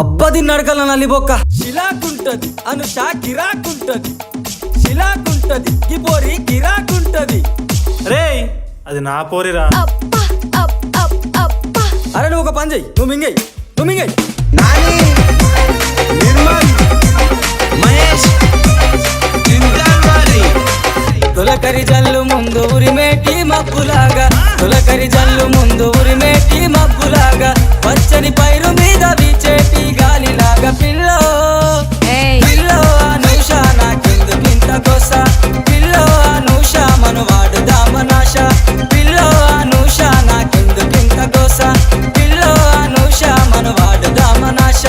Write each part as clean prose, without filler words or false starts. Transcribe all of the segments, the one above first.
అబ్బది నడకల నల్లిబొక్క శిలాకుంటది అనుషా గిరాకుంటది శిలాకుంటది గిపోరి గిరాకుంటది రే అది నా పోరిరా. అరే నువ్వు ఒక పని చెయ్యి, నువ్వు మింగై నాని నిర్మల్ మహేష్ జిందాబారి తొలకరి జల్లు ముందు ఉరిమేటి మబ్బులాగా తొలకరి జల్లు ముందు ఉరిమేటి మబ్బులాగా పచ్చని పైరు మీద వీచేటి గాలిలాగా పిల్లో పిల్లో అనూషా నాకెందుకింత గోస పిల్లో అనూషా మనువాడు దామనాశ పిల్లో అనూషా నాకెందుకింత గోస పిల్లో అనూషా మనువాడు దామనాశ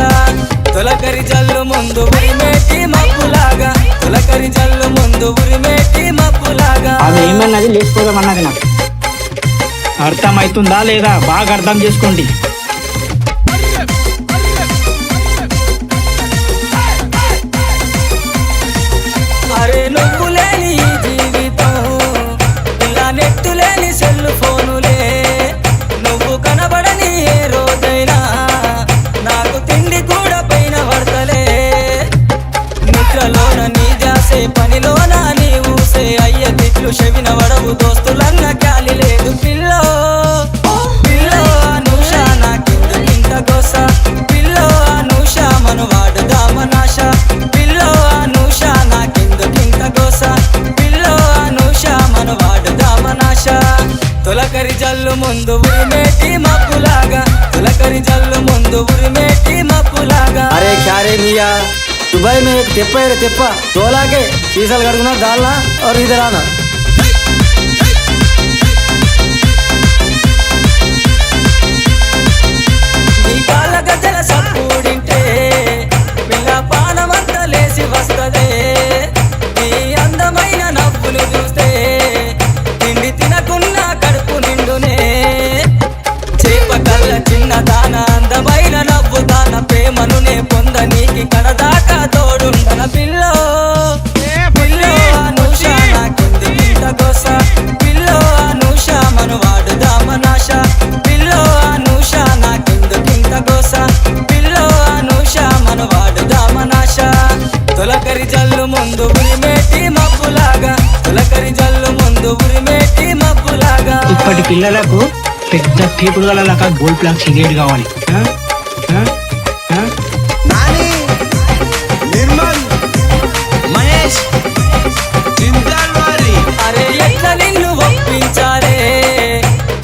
తొలకరి జల్లు ముందు ఉరిమేటి మబ్బులాగా తొలకరి జల్లు ముందు ఉరిమేటి మబ్బులాగా అది ఏమన్నది లేచిపోదామన్నది నాకు అర్థమవుతుందా లేదా బాగా అర్థం చేసుకోండి. అరే నువ్వు లేని ఈ జీవితం ఇలా నెట్టు లేని సెల్ ఫోనులే నువ్వు కనబడని ఏ రోజైనా నాకు తిండి కూడా పైన పడతలే నిద్రలోన నీ జాసే పనిలోన నీ ఊసే అయ్య తిట్లు చెవిన వడవు దోస్తులన్న గాలి లేదు పిల్లో పిల్లో అనూషా నాకెందుకింత గోస పిల్లో అనూషా మనువాడు దామనాశ పిల్లో అనూషా నాకెందుకింత గోస పిల్లో అనూషా మనువాడు దామనాశ తొలకరి జల్లు ముందు ఉరిమేటి మబ్బులాగా తొలకరి జల్లు ముందు ఉరిమేటి మబ్బులాగా అరే క్యారే మియా दुबई में एक तेप्पा है तेप्पा तोला के सीसल कड़कना डालना और इधर आना నీ కాళ్ళ గజ్జల సప్పుడింటే పిల్ల పానమంత లేసి వస్తదే నీ అందమైన నవ్వులు చూస్తే తిండి తినకున్నా కడుపు నిండునే చేప కళ్ళ చిన్న దాన అందమైన నవ్వు దాన ప్రేమను నే పొందనీకి కడదాకా తోడుండన పిల్లో పిల్లో అనూషా నాకెందుకింత గోస పిల్లో అనూషా మనువాడు దామనాశ పిల్లో అనూషా నాకెందుకింత గోస పిల్లో అనూషా మనువాడు దామనాశ తొలకరి జల్లు ముందు ఉరిమేటి మబ్బులాగా తొలకరి జల్లు ముందు ఉరిమేటి మబ్బులాగా ఇప్పటి పిల్లలకు పెద్ద పీపుల్ గల గోల్డ్ ప్లాక్ సిగరెట్ కావాలి. నాని నిర్మల్ మహేష్ జిందాబారి అరే ఎట్లా నిన్ను ఒప్పించాలే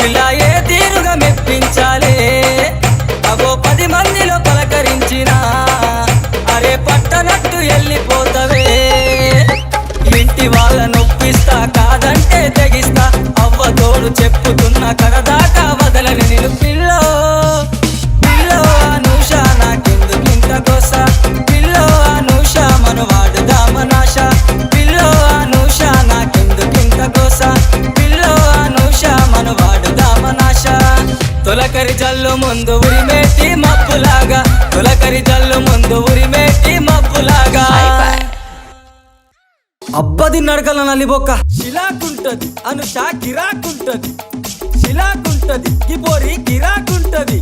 ఇలా ఏ తీరుగా మెప్పించాలే అగో 10 మందిలో పలకరించిన అరే పట్టనట్టు వెళ్ళిపోతవే ఇంటి వాళ్ళ నొప్పిస్తా కాదంటే తెగిస్తా అవ్వ తోడు చెప్పుతున్న కడదాకా వదలని నిన్ను పిల్లో పిల్లో అనూషా నాకెందుకింత గోస పిల్లో అనూషా మనువాడు దామనాశ పిల్లో అనూషా నాకెందుకింత గోస పిల్లో అనూషా మనువాడు దామనాశ తొలకరి జల్లు ముందు ఉరిమేటి మబ్బులాగా తొలకరి జల్లు ముందు ఉరిమేటి మబ్బులాగా అబ్బది నడకల నల్లిబొక్క శిలాకుంటది అనుషా గిరాకుంటది శిలాకుంటది గిపోరి గిరాకుంటది